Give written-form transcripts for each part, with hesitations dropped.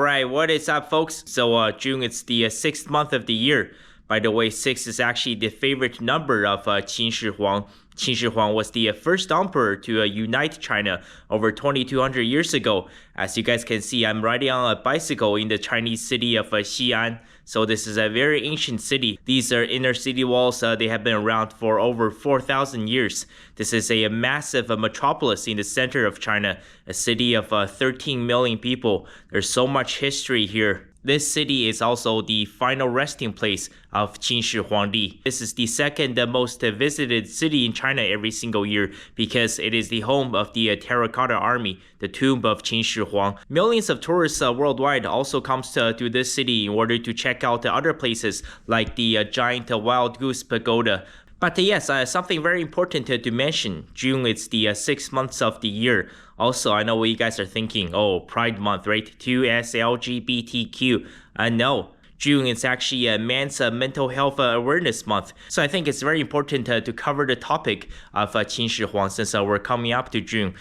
Alright, what is up folks? So June, it's the 6th month of the year. By the way, 6 is actually the favorite number of Qin Shi Huang. Qin Shi Huang was the first emperor to unite China over 2200 years ago. As you guys can see, I'm riding on a bicycle in the Chinese city of Xi'an. So this is a very ancient city. These are inner city walls. They have been around for over 4,000 years. This is a massive metropolis in the center of China, a city of 13 million people. There's so much history here. This city is also the final resting place of Qin Shi Huang. This is the second most visited city in China every single year because it is the home of the Terracotta Army, the tomb of Qin Shi Huang. Millions of tourists worldwide also comes to this city in order to check out other places like the giant wild goose pagoda. But yes, something very important to mention. June is the 6 months of the year. Also, I know what you guys are thinking. Oh, Pride Month, right? 2SLGBTQ. No. June is actually a Men's Mental Health Awareness Month. So I think it's very important to cover the topic of Qin Shi Huang since we're coming up to June.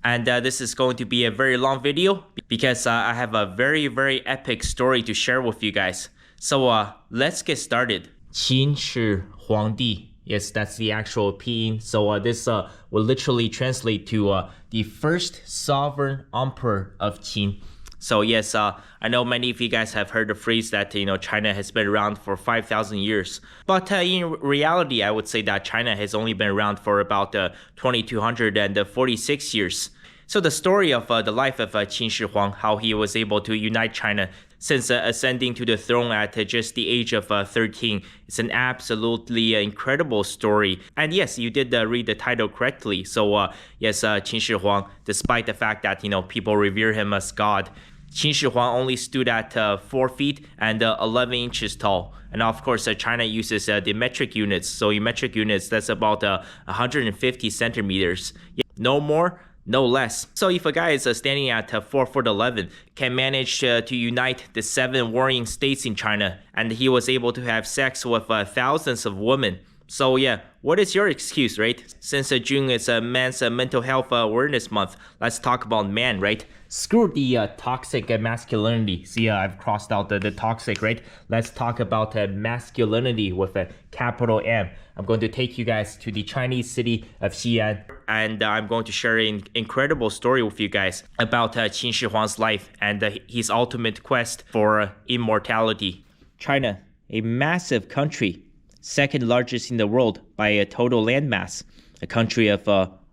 And this is going to be a very long video because I have a very, very epic story to share with you guys. So let's get started. Qin Shi Huang. Yes, that's the actual pinyin. So this will literally translate to the first sovereign emperor of Qin. So yes, I know many of you guys have heard the phrase that China has been around for 5,000 years. But in reality, I would say that China has only been around for about 2,246 years. So the story of the life of Qin Shi Huang, how he was able to unite China since ascending to the throne at just the age of 13. It's an absolutely incredible story. And yes, you did read the title correctly. So yes, Qin Shi Huang, despite the fact that people revere him as God, Qin Shi Huang only stood at 4 feet and 11 inches tall. And of course, China uses the metric units. So in metric units, that's about 150 centimeters. No more, no less. So if a guy is standing at 4 foot 11, can manage to unite the 7 warring states in China, and he was able to have sex with thousands of women. So yeah, what is your excuse, right? Since June is a Men's Mental Health Awareness Month, let's talk about men, right? Screw the toxic masculinity. See, I've crossed out the toxic, right? Let's talk about masculinity with a capital M. I'm going to take you guys to the Chinese city of Xi'an, and I'm going to share an incredible story with you guys about Qin Shi Huang's life and his ultimate quest for immortality. China, a massive country, second largest in the world by a total landmass, a country of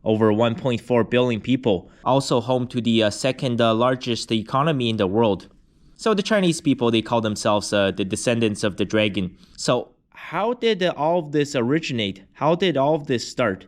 over 1.4 billion people, also home to the second largest economy in the world. So the Chinese people, they call themselves the descendants of the dragon. So how did all of this originate? How did all of this start?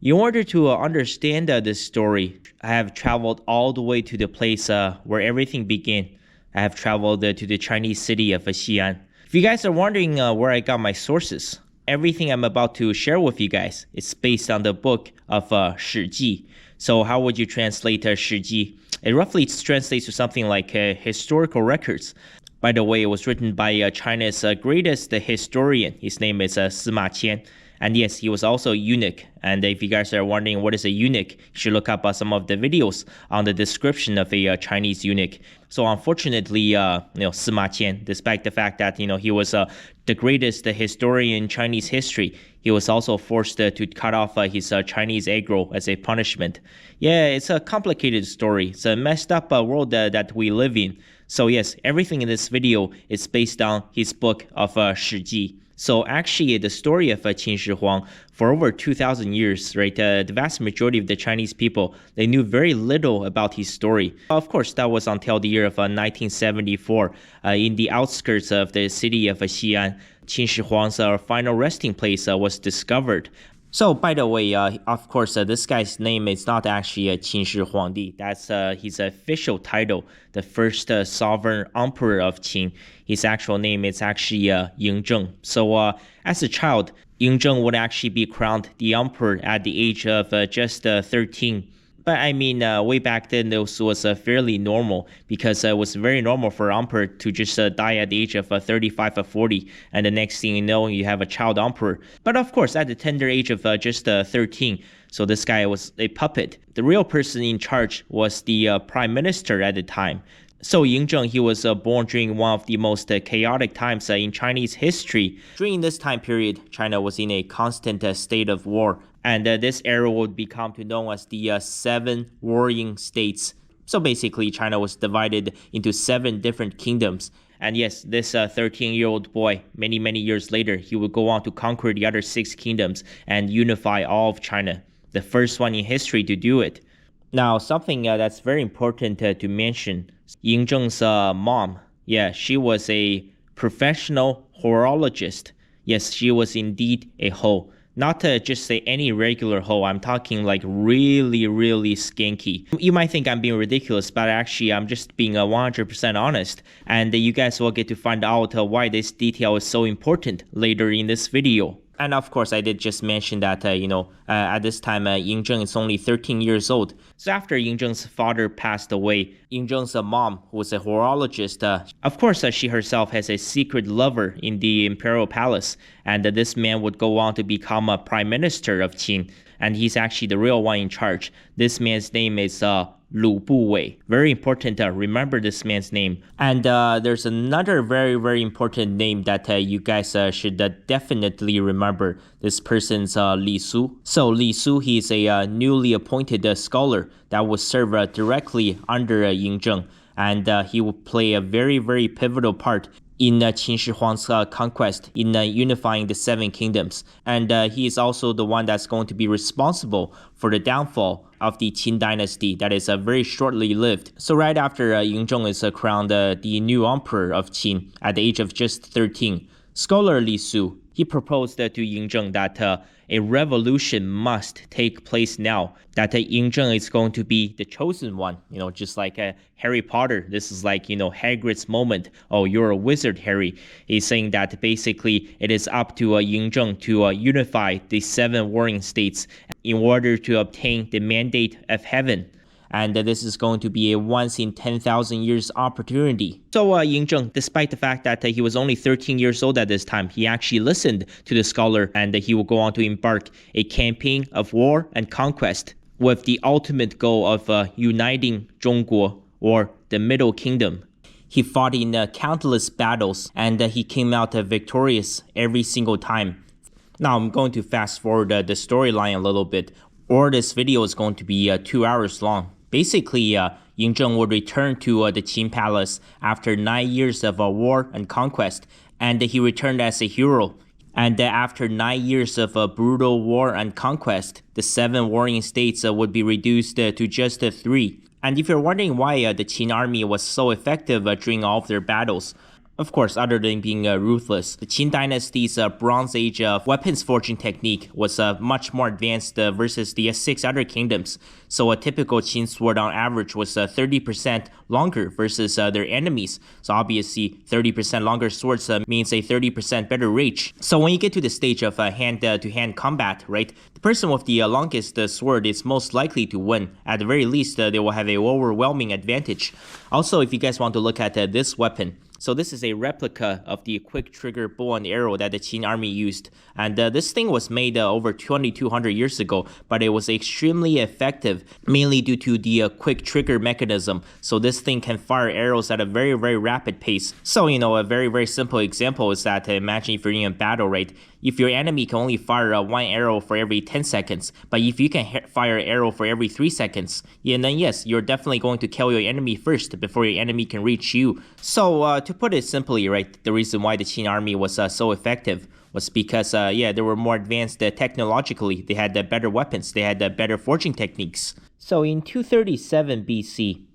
In order to understand this story, I have traveled all the way to the place where everything began. I have traveled to the Chinese city of Xi'an. If you guys are wondering where I got my sources, everything I'm about to share with you guys is based on the book of Shi. So how would you translate Shi? It roughly translates to something like historical records. By the way, it was written by China's greatest historian. His name is Sima Qian. And yes, he was also a eunuch. And if you guys are wondering what is a eunuch, you should look up some of the videos on the description of a Chinese eunuch. So unfortunately, Sima Qian, despite the fact that he was the greatest historian in Chinese history, he was also forced to cut off his Chinese egg roll as a punishment. Yeah, it's a complicated story. It's a messed up world that we live in. So yes, everything in this video is based on his book of Shi. So actually, the story of Qin Shi Huang, for over 2,000 years, right, the vast majority of the Chinese people, they knew very little about his story. Of course, that was until the year of 1974. In the outskirts of the city of Xi'an, Qin Shi Huang's final resting place was discovered. So, by the way, of course, this guy's name is not actually Qin Shi Huang. That's his official title, the first sovereign emperor of Qin. His actual name is actually Yingzheng. So, as a child, Yingzheng would actually be crowned the emperor at the age of just 13. But I mean, way back then, this was fairly normal because it was very normal for an emperor to just die at the age of 35 or 40. And the next thing you know, you have a child emperor. But of course, at the tender age of just 13, so this guy was a puppet. The real person in charge was the prime minister at the time. So Ying Zheng, he was born during one of the most chaotic times in Chinese history. During this time period, China was in a constant state of war, and this era would become known as the Seven Warring States. So basically, China was divided into 7 different kingdoms. And yes, this 13-year-old boy, many years later, he would go on to conquer the other 6 kingdoms and unify all of China, the first one in history to do it. Now, something that's very important to mention, Ying Zheng's mom, yeah, she was a professional horologist. Yes, she was indeed a hoe. Not to just say any regular hoe, I'm talking like really skanky. You might think I'm being ridiculous, but actually I'm just being 100% honest. And you guys will get to find out why this detail is so important later in this video. And of course, I did just mention that, at this time, Ying Zheng is only 13 years old. So after Ying Zheng's father passed away, Ying Zheng's mom, who was a horologist, of course, she herself has a secret lover in the imperial palace. And this man would go on to become a prime minister of Qin. And he's actually the real one in charge. This man's name is Lu Buwei. Very important to remember this man's name. And there's another very important name that you guys should definitely remember. This person's Li Su. So Li Su, he's a newly appointed scholar that will serve directly under Ying Zheng. And he will play a very pivotal part in Qin Shi Huang's conquest, in unifying the 7 kingdoms. And he is also the one that's going to be responsible for the downfall of the Qin dynasty that is very shortly lived. So right after Ying Zheng is crowned the new emperor of Qin at the age of just 13, scholar Li Su, he proposed to Ying Zheng that a revolution must take place now, that Ying Zheng is going to be the chosen one, just like Harry Potter. This is like, Hagrid's moment. Oh, you're a wizard, Harry. He's saying that basically it is up to Ying Zheng to unify the 7 warring states in order to obtain the mandate of heaven. And this is going to be a once in 10,000 years opportunity. So Ying Zheng, despite the fact that he was only 13 years old at this time, he actually listened to the scholar, and he will go on to embark a campaign of war and conquest with the ultimate goal of uniting Zhongguo, or the Middle Kingdom. He fought in countless battles, and he came out victorious every single time. Now I'm going to fast forward the storyline a little bit, or this video is going to be 2 hours long. Basically, Ying Zheng would return to the Qin palace after 9 years of war and conquest, and he returned as a hero. And after 9 years of brutal war and conquest, the 7 warring states would be reduced to just 3. And if you're wondering why the Qin army was so effective during all of their battles, of course, other than being ruthless, the Qin dynasty's Bronze Age weapons forging technique was much more advanced versus the 6 other kingdoms. So a typical Qin sword on average was 30% longer versus their enemies. So obviously, 30% longer swords means a 30% better reach. So when you get to the stage of hand-to-hand combat, right, the person with the longest sword is most likely to win. At the very least, they will have a overwhelming advantage. Also, if you guys want to look at this weapon, so this is a replica of the quick trigger bow and arrow that the Qin army used. And this thing was made over 2,200 years ago, but it was extremely effective, mainly due to the quick trigger mechanism. So this thing can fire arrows at a very rapid pace. So, a very simple example is that imagine if you're in a battle, right? If your enemy can only fire 1 arrow for every 10 seconds, but if you can fire an arrow for every 3 seconds, then yes, you're definitely going to kill your enemy first before your enemy can reach you. So to put it simply, right, the reason why the Qin army was so effective was because, they were more advanced technologically. They had better weapons. They had better forging techniques. So in 237 BC,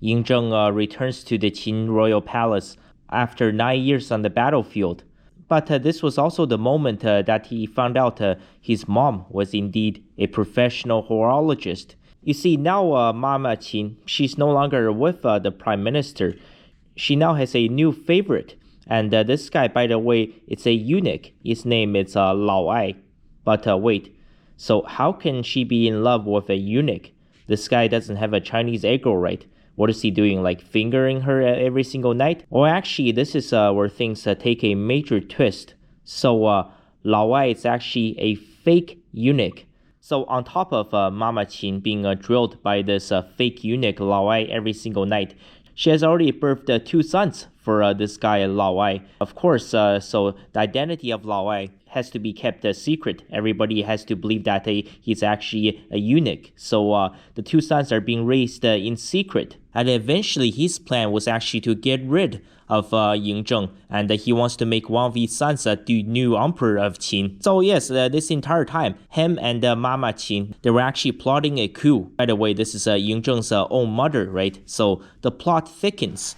Ying Zheng returns to the Qin royal palace after 9 years on the battlefield. But this was also the moment that he found out his mom was indeed a professional horologist. You see, now Mama Qin, she's no longer with the prime minister. She now has a new favorite. And this guy, by the way, it's a eunuch. His name is Lao Ai. But wait, so how can she be in love with a eunuch? This guy doesn't have a Chinese egg roll, right? What is he doing, like fingering her every single night? Or actually, this is where things take a major twist. So Lao Ai is actually a fake eunuch. So on top of Mama Qin being drilled by this fake eunuch Lao Ai every single night, she has already birthed 2 sons for this guy Lao Ai. Of course, so the identity of Lao Ai has to be kept a secret. Everybody has to believe that he's actually a eunuch. So the 2 sons are being raised in secret. And eventually his plan was actually to get rid of Ying Zheng, and he wants to make one of his sons the new emperor of Qin. So yes, this entire time, him and Mama Qin, they were actually plotting a coup. By the way, this is Ying Zheng's own mother, right? So the plot thickens.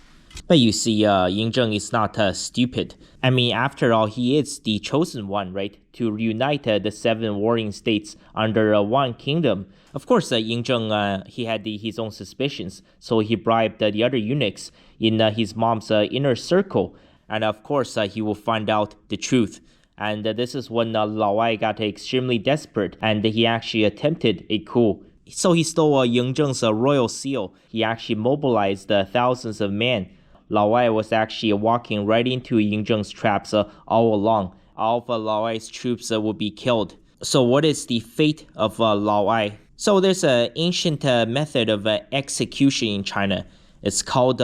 But you see, Ying Zheng is not stupid. I mean, after all, he is the chosen one, right? To reunite the 7 warring states under one kingdom. Of course, Ying Zheng, he had his own suspicions, so he bribed the other eunuchs in his mom's inner circle. And of course, he will find out the truth. And this is when Lao Ai got extremely desperate, and he actually attempted a coup. So he stole Ying Zheng's royal seal. He actually mobilized thousands of men. Lao Ai was actually walking right into Ying Zheng's traps all along. All of Lao Ai's troops would be killed. So what is the fate of Lao Ai? So there's an ancient method of execution in China. It's called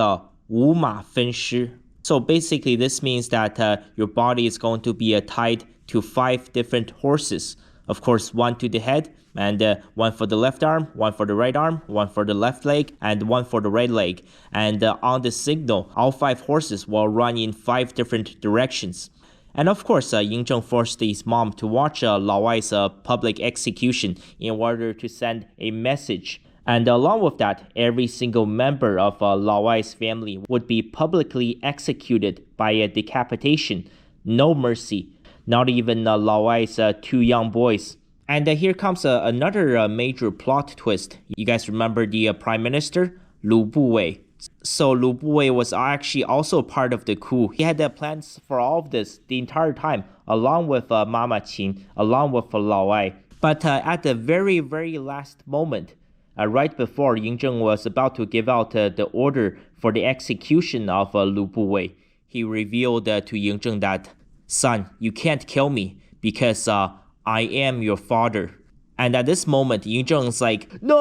五马分尸. So basically this means that your body is going to be tied to 5 different horses. Of course, 1 to the head, and 1 for the left arm, 1 for the right arm, 1 for the left leg, and 1 for the right leg. And on the signal, all 5 horses will run in 5 different directions. And of course, Ying Zheng forced his mom to watch Lao Ai's public execution in order to send a message. And along with that, every single member of Lao Ai's family would be publicly executed by a decapitation. No mercy. Not even Lao Ai's 2 young boys. And here comes another major plot twist. You guys remember the Prime Minister? Lu Buwei. So Lu Buwei was actually also part of the coup. He had plans for all of this the entire time, along with Mama Qin, along with Lao Ai. But at the very, very last moment, right before Ying Zheng was about to give out the order for the execution of Lu Buwei, he revealed to Ying Zheng that, "Son, you can't kill me because I am your father." And at this moment, Ying Zheng is like, "No!"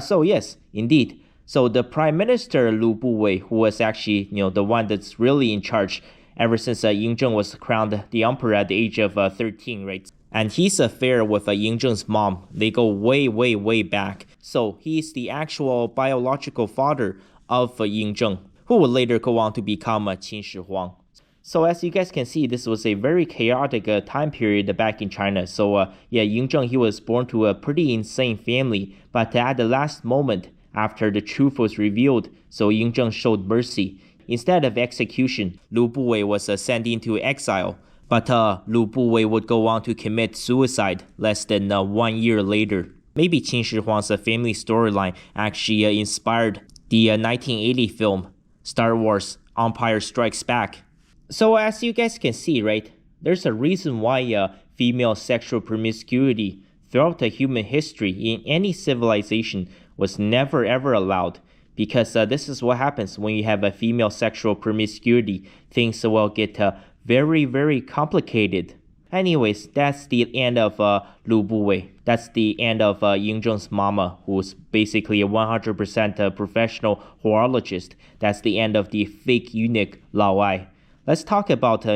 So yes, indeed. So the Prime Minister Lu Buwei, who was actually, the one that's really in charge ever since Ying Zheng was crowned the emperor at the age of 13, right? And his affair with Ying Zheng's mom, they go way, way, way back. So he's the actual biological father of Ying Zheng, who would later go on to become Qin Shi Huang. So as you guys can see, this was a very chaotic time period back in China. So Ying Zheng, he was born to a pretty insane family. But at the last moment, after the truth was revealed, so Ying Zheng showed mercy. Instead of execution, Lu Buwei was sent into exile. But Lu Buwei would go on to commit suicide less than 1 year later. Maybe Qin Shi Huang's family storyline actually inspired the 1980 film Star Wars Empire Strikes Back. So as you guys can see, right, there's a reason why female sexual promiscuity throughout the human history in any civilization was never ever allowed. Because this is what happens when you have a female sexual promiscuity. Things will get very, very complicated. Anyways, that's the end of Lu Buwei. That's the end of Ying Zheng's mama, who's basically a 100% professional horologist. That's the end of the fake eunuch Lao Ai. Let's talk about,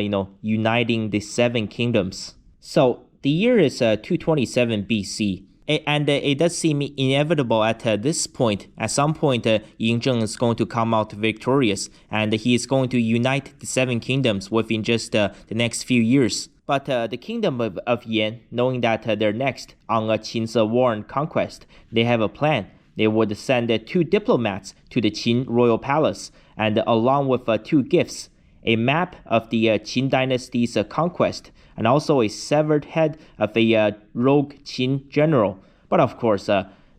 uniting the 7 kingdoms. So the year is 227 BC. And it does seem inevitable at this point. At some point, Ying Zheng is going to come out victorious, and he is going to unite the 7 kingdoms within just the next few years. But the kingdom of Yan, knowing that they're next on Qin's war and conquest, they have a plan. They would send 2 diplomats to the Qin royal palace, and along with 2 gifts, a map of the Qin dynasty's conquest, and also a severed head of a rogue Qin general. But of course,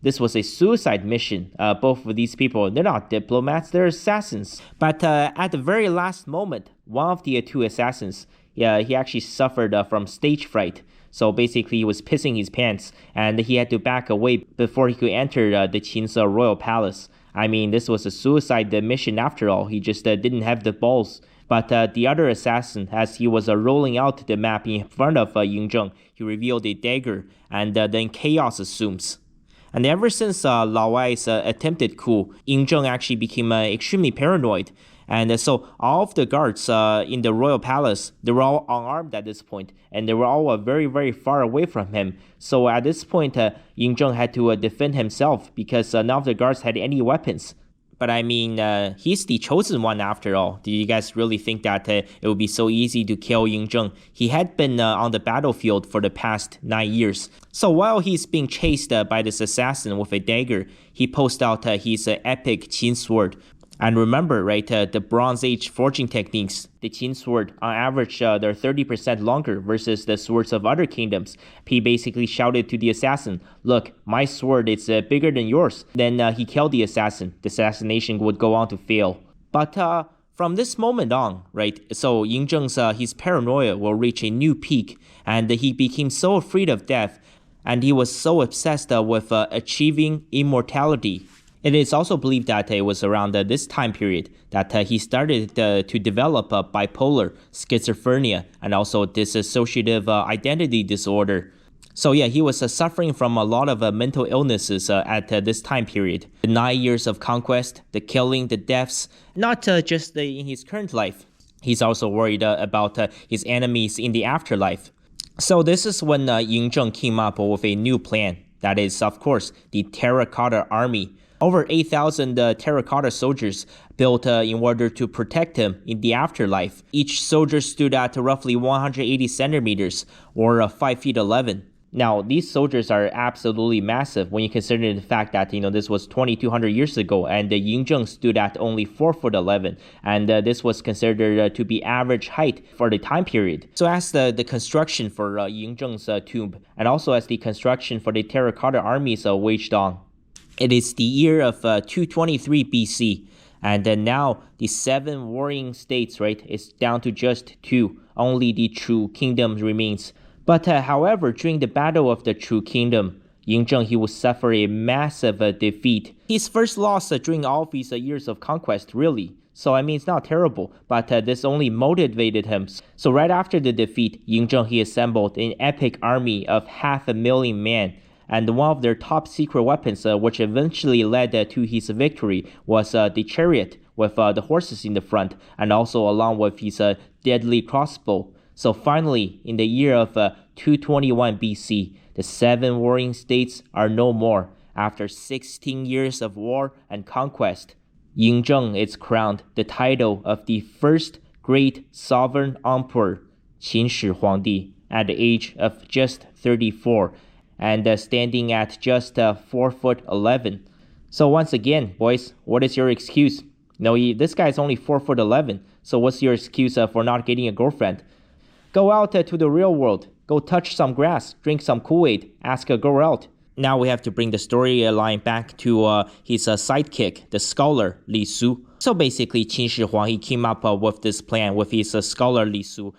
this was a suicide mission. Both of these people, they're not diplomats, they're assassins. But at the very last moment, one of the 2 assassins, he actually suffered from stage fright. So basically, he was pissing his pants, and he had to back away before he could enter the Qin's royal palace. I mean, this was a suicide mission after all. He just didn't have the balls. But the other assassin, as he was rolling out the map in front of Ying Zheng, he revealed a dagger, and then chaos assumes. And ever since Lao Wai's attempted coup, Ying Zheng actually became extremely paranoid. And so all of the guards in the royal palace, they were all unarmed at this point, and they were all very, very far away from him. So at this point, Ying Zheng had to defend himself because none of the guards had any weapons. But I mean, he's the chosen one after all. Do you guys really think that it would be so easy to kill Ying Zheng? He had been on the battlefield for the past 9 years. So while he's being chased by this assassin with a dagger, he posts out his epic Qin sword. And remember, right, the Bronze Age forging techniques, the Qin sword, on average, they're 30% longer versus the swords of other kingdoms. He basically shouted to the assassin, look, my sword is bigger than yours. Then he killed the assassin. The assassination would go on to fail. But from this moment on, right, so Ying Zheng's his paranoia will reach a new peak, and he became so afraid of death, and he was so obsessed with achieving immortality. It is also believed that it was around this time period that he started to develop bipolar, schizophrenia, and also dissociative identity disorder. So yeah, he was suffering from a lot of mental illnesses at this time period. The 9 years of conquest, the killing, the deaths, not just in his current life. He's also worried about his enemies in the afterlife. So this is when Ying Zheng came up with a new plan. That is, of course, the Terracotta Army. Over 8,000 terracotta soldiers built in order to protect him in the afterlife. Each soldier stood at roughly 180 centimeters, or 5 feet 11. Now, these soldiers are absolutely massive when you consider the fact that, this was 2,200 years ago, and Ying Zheng stood at only 4 foot 11, and this was considered to be average height for the time period. So as the construction for Ying Zheng's tomb, and also as the construction for the terracotta armies waged on, it is the year of 223 BC, and now the 7 warring states, right, is down to just 2. Only the Chu kingdom remains. But however, during the Battle of the Chu Kingdom, Ying Zheng, he would suffer a massive defeat. His first loss during all of his years of conquest, really. So I mean, it's not terrible, but this only motivated him. So right after the defeat, Ying Zheng, he assembled an epic army of 500,000 men. And one of their top secret weapons, which eventually led to his victory, was the chariot with the horses in the front, and also along with his deadly crossbow. So finally, in the year of 221 BC, the 7 warring states are no more. After 16 years of war and conquest, Ying Zheng is crowned the title of the first great sovereign emperor, Qin Shi Huang at the age of just 34. And standing at just 4 foot 11. So once again, boys, what is your excuse? No, this guy is only 4 foot 11. So what's your excuse for not getting a girlfriend? Go out to the real world. Go touch some grass, drink some Kool-Aid, ask a girl out. Now we have to bring the storyline back to his sidekick, the scholar Li Su. So basically, Qin Shi Huang, he came up with this plan with his scholar Li Su.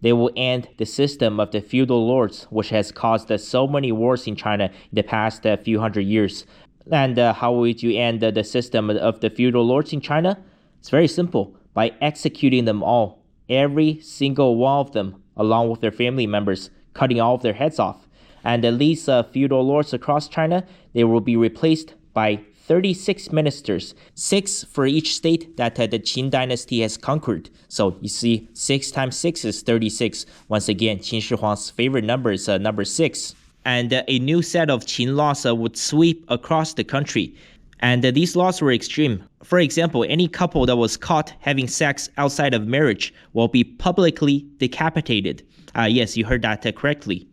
They will end the system of the feudal lords, which has caused so many wars in China in the past few hundred years. And how would you end the system of the feudal lords in China? It's very simple. By executing them all. Every single one of them, along with their family members, cutting all of their heads off. And these feudal lords across China, they will be replaced by 36 ministers, 6 for each state that the Qin Dynasty has conquered. So you see, 6 times 6 is 36. Once again, Qin Shi Huang's favorite number is number 6. And a new set of Qin laws would sweep across the country. And these laws were extreme. For example, any couple that was caught having sex outside of marriage will be publicly decapitated. Yes, you heard that correctly.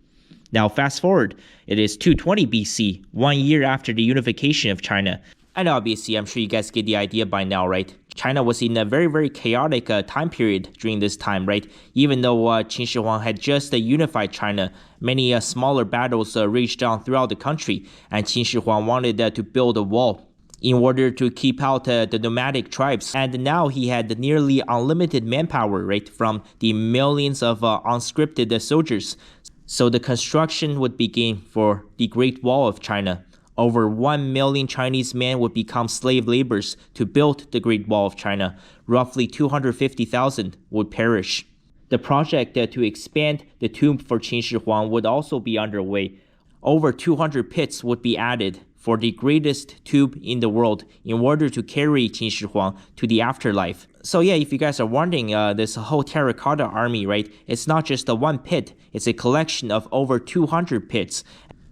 Now fast forward, it is 220 BC, 1 year after the unification of China. And obviously, I'm sure you guys get the idea by now, right? China was in a very, very chaotic time period during this time, right? Even though Qin Shi Huang had just unified China, many smaller battles raged on throughout the country, and Qin Shi Huang wanted to build a wall in order to keep out the nomadic tribes. And now he had nearly unlimited manpower, right, from the millions of unscripted soldiers. So the construction would begin for the Great Wall of China. Over 1 million Chinese men would become slave laborers to build the Great Wall of China. Roughly 250,000 would perish. The project to expand the tomb for Qin Shi Huang would also be underway. Over 200 pits would be added for the greatest tube in the world in order to carry Qin Shi Huang to the afterlife. So yeah, if you guys are wondering, this whole terracotta army, right, it's not just the one pit, it's a collection of over 200 pits.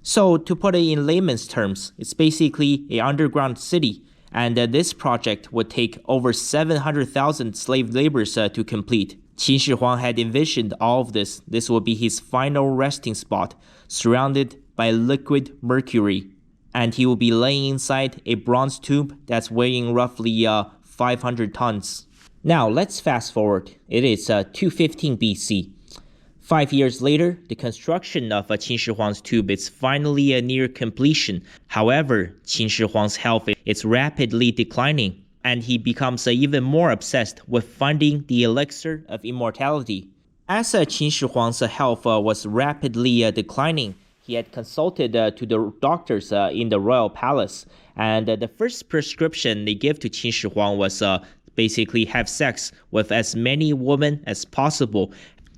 So to put it in layman's terms, it's basically an underground city. And this project would take over 700,000 slave laborers to complete. Qin Shi Huang had envisioned all of this. This would be his final resting spot, surrounded by liquid mercury. And he will be laying inside a bronze tube that's weighing roughly 500 tons. Now, let's fast forward. It is 215 BC. 5 years later, the construction of Qin Shi Huang's tube is finally near completion. However, Qin Shi Huang's health is rapidly declining, and he becomes even more obsessed with finding the elixir of immortality. As Qin Shi Huang's health was rapidly declining, he had consulted to the doctors in the royal palace, and the first prescription they gave to Qin Shi Huang was basically have sex with as many women as possible,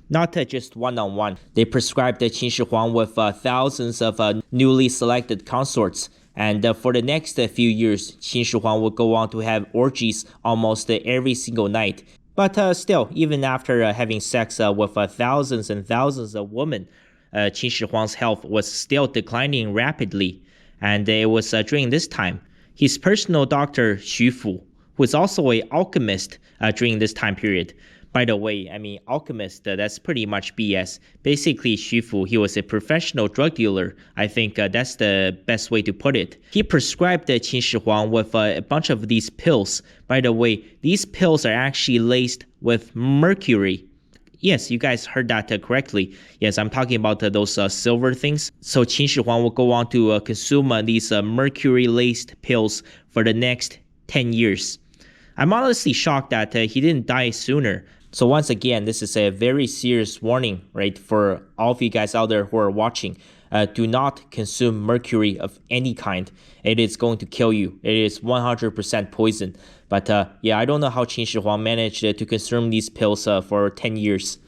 not just one-on-one. They prescribed Qin Shi Huang with thousands of newly selected consorts, and for the next few years, Qin Shi Huang would go on to have orgies almost every single night. But still, even after having sex with thousands and thousands of women, Qin Shi Huang's health was still declining rapidly, and it was during this time, his personal doctor Xu Fu, who is also an alchemist during this time period. By the way, I mean, alchemist, that's pretty much BS. Basically, Xu Fu, he was a professional drug dealer. I think that's the best way to put it. He prescribed Qin Shi Huang with a bunch of these pills. By the way, these pills are actually laced with mercury. Yes, you guys heard that correctly. Yes, I'm talking about those silver things. So Qin Shi Huang will go on to consume these mercury-laced pills for the next 10 years. I'm honestly shocked that he didn't die sooner. So once again, this is a very serious warning, right, for all of you guys out there who are watching. Do not consume mercury of any kind. It is going to kill you. It is 100% poison. But yeah, I don't know how Qin Shi Huang managed to consume these pills for 10 years.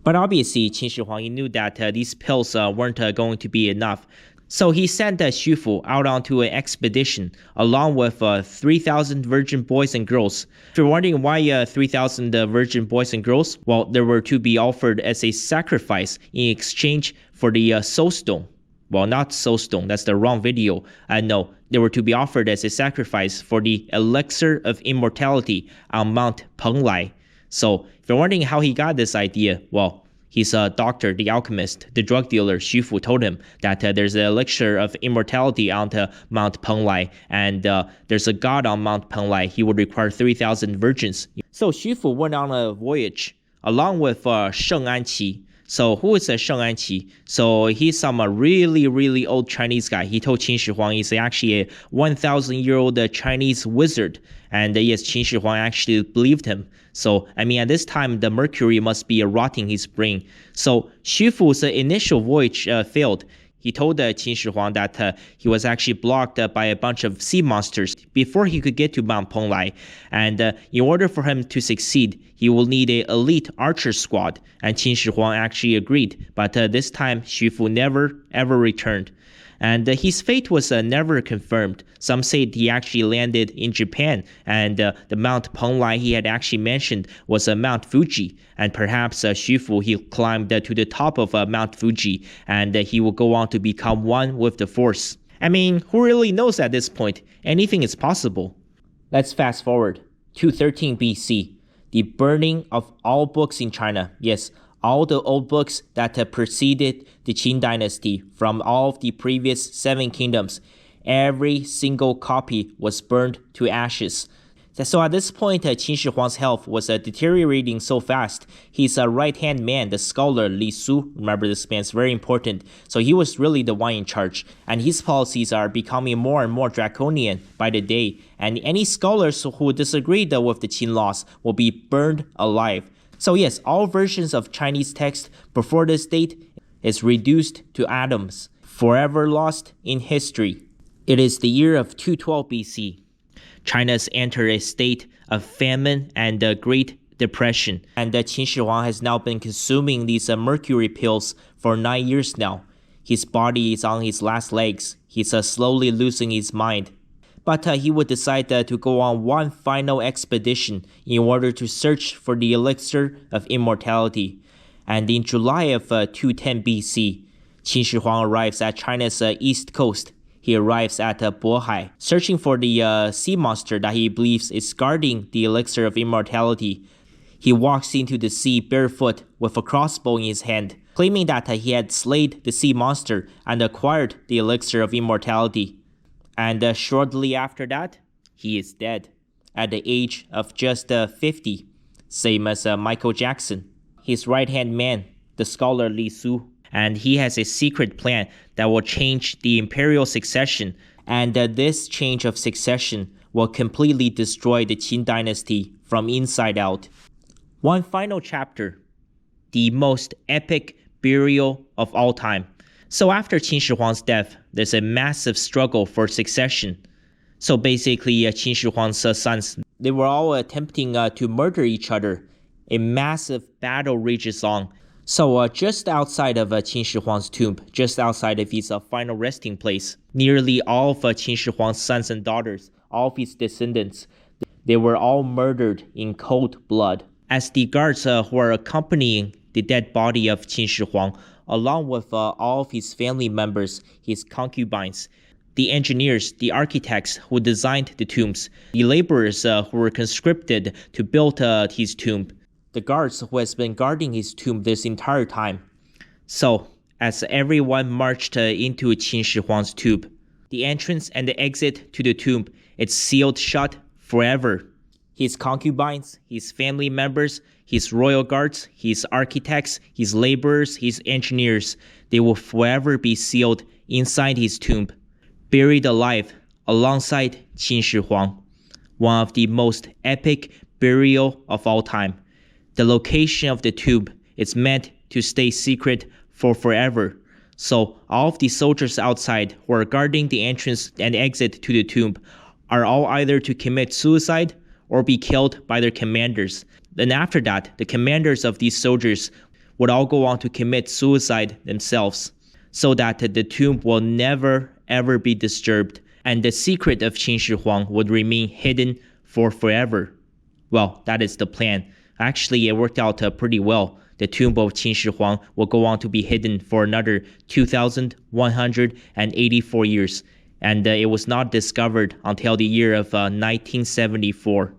But obviously, Qin Shi Huang, he knew that these pills weren't going to be enough. So he sent Xu Fu out onto an expedition along with 3,000 virgin boys and girls. If you're wondering why 3,000 virgin boys and girls, well, they were to be offered as a sacrifice in exchange for the soulstone. Well, not soulstone, that's the wrong video. No, they were to be offered as a sacrifice for the elixir of immortality on Mount Penglai. So if you're wondering how he got this idea, well, his doctor, the alchemist, the drug dealer, Xu Fu, told him that there's an elixir of immortality on Mount Penglai, and there's a god on Mount Penglai. He would require 3,000 virgins. So Xu Fu went on a voyage along with Sheng Anqi. So who is Sheng Anqi? So he's some really, really old Chinese guy. He told Qin Shi Huang he's actually a 1,000-year-old Chinese wizard. And yes, Qin Shi Huang actually believed him. So, I mean, at this time, the mercury must be rotting his brain. So Xu Fu's initial voyage failed. He told Qin Shi Huang that he was actually blocked by a bunch of sea monsters before he could get to Mount Penglai. And in order for him to succeed, he will need an elite archer squad. And Qin Shi Huang actually agreed. But this time, Xu Fu never, ever returned. And his fate was never confirmed. Some say he actually landed in Japan, and the Mount Penglai he had actually mentioned was Mount Fuji. And perhaps Xu Fu, he climbed to the top of Mount Fuji, and he will go on to become one with the Force. I mean, who really knows at this point? Anything is possible. Let's fast forward. 213 BC. The burning of all books in China. Yes, all the old books that preceded the Qin Dynasty from all of the previous 7 kingdoms. Every single copy was burned to ashes. So at this point, Qin Shi Huang's health was deteriorating so fast. His right-hand man, the scholar Li Su, remember this man's very important, so he was really the one in charge. And his policies are becoming more and more draconian by the day. And any scholars who disagreed with the Qin laws will be burned alive. So yes, all versions of Chinese text before this date is reduced to atoms, forever lost in history. It is the year of 212 BC. China's entered a state of famine and Great Depression, and Qin Shi Huang has now been consuming these mercury pills for 9 years now. His body is on his last legs. He's slowly losing his mind. But he would decide to go on one final expedition in order to search for the elixir of immortality. And in July of 210 BC, Qin Shi Huang arrives at China's east coast. He arrives at Bohai, searching for the sea monster that he believes is guarding the elixir of immortality. He walks into the sea barefoot with a crossbow in his hand, claiming that he had slayed the sea monster and acquired the elixir of immortality. And shortly after that, he is dead at the age of just 50, same as Michael Jackson. His right-hand man, the scholar Li Su, and he has a secret plan that will change the imperial succession, and this change of succession will completely destroy the Qin dynasty from inside out. One final chapter, the most epic burial of all time. So after Qin Shi Huang's death, there's a massive struggle for succession. So basically, Qin Shi Huang's sons, they were all attempting to murder each other. A massive battle rages on. So just outside of Qin Shi Huang's tomb, just outside of his final resting place, nearly all of Qin Shi Huang's sons and daughters, all of his descendants, they were all murdered in cold blood. As the guards who are accompanying the dead body of Qin Shi Huang, along with all of his family members, his concubines, the engineers, the architects who designed the tombs, the laborers who were conscripted to build his tomb, the guards who has been guarding his tomb this entire time. So, as everyone marched into Qin Shi Huang's tomb, the entrance and the exit to the tomb, it's sealed shut forever. His concubines, his family members, his royal guards, his architects, his laborers, his engineers, they will forever be sealed inside his tomb, buried alive alongside Qin Shi Huang, one of the most epic burial of all time. The location of the tomb is meant to stay secret for forever. So all of the soldiers outside who are guarding the entrance and exit to the tomb are all either to commit suicide or be killed by their commanders. Then after that, the commanders of these soldiers would all go on to commit suicide themselves, so that the tomb will never ever be disturbed, and the secret of Qin Shi Huang would remain hidden for forever. Well, that is the plan. Actually, it worked out pretty well. The tomb of Qin Shi Huang will go on to be hidden for another 2,184 years. And it was not discovered until the year of 1974.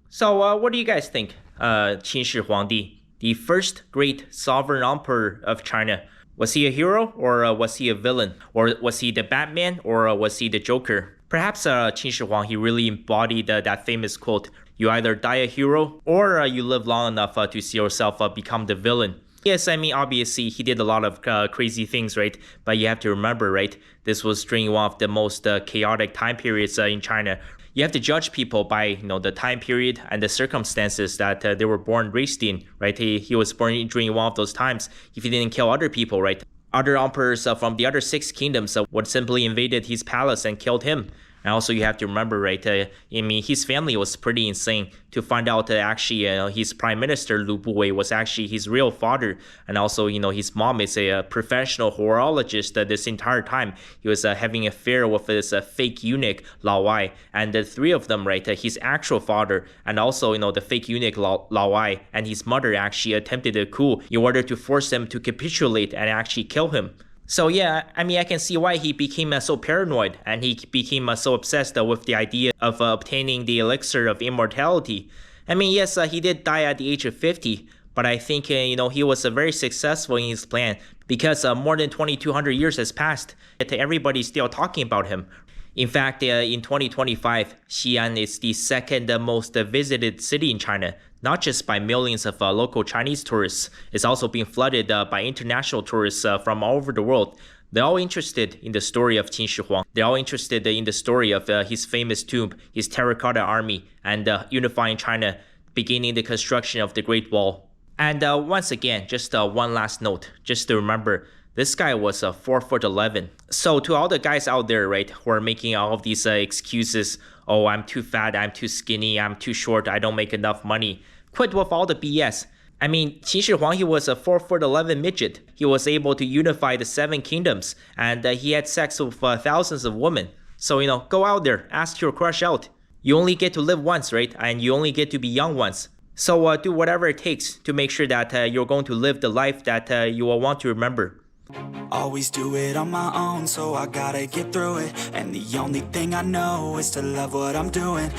So what do you guys think? Qin Shi Huang, the first great sovereign emperor of China, was he a hero or was he a villain? Or was he the Batman or was he the Joker? Perhaps Qin Shi Huang, he really embodied that famous quote, you either die a hero or you live long enough to see yourself become the villain. Yes, I mean, obviously, he did a lot of crazy things, right? But you have to remember, right? This was during one of the most chaotic time periods in China. You have to judge people by, the time period and the circumstances that they were born, raised in, right? He was born during one of those times. If he didn't kill other people, right? Other emperors from the other 6 kingdoms would simply invaded his palace and killed him. And also you have to remember, right, his family was pretty insane to find out that actually his prime minister, Lu Buwei, was actually his real father. And also, his mom is a professional horologist this entire time. He was having an affair with this fake eunuch, Lao Wai. And the 3 of them, right, his actual father and also, the fake eunuch, Lao Wai, and his mother actually attempted a coup in order to force him to capitulate and actually kill him. So yeah, I mean, I can see why he became so paranoid and he became so obsessed with the idea of obtaining the elixir of immortality. I mean, yes, he did die at the age of 50, but I think, he was very successful in his plan because more than 2,200 years has passed. Everybody's still talking about him. In fact, in 2025, Xi'an is the second most visited city in China, not just by millions of local Chinese tourists. It's also being flooded by international tourists from all over the world. They're all interested in the story of Qin Shi Huang. They're all interested in the story of his famous tomb, his terracotta army, and unifying China, beginning the construction of the Great Wall. And once again, just one last note, just to remember, this guy was 4'11". So to all the guys out there, right, who are making all of these excuses, oh, I'm too fat, I'm too skinny, I'm too short, I don't make enough money. Quit with all the BS. I mean, Qin Shi Huang, he was a 4'11" midget. He was able to unify the 7 kingdoms, and he had sex with thousands of women. So, go out there, ask your crush out. You only get to live once, right? And you only get to be young once. So do whatever it takes to make sure that you're going to live the life that you will want to remember. Always do it on my own, so I gotta get through it. And the only thing I know is to love what I'm doing.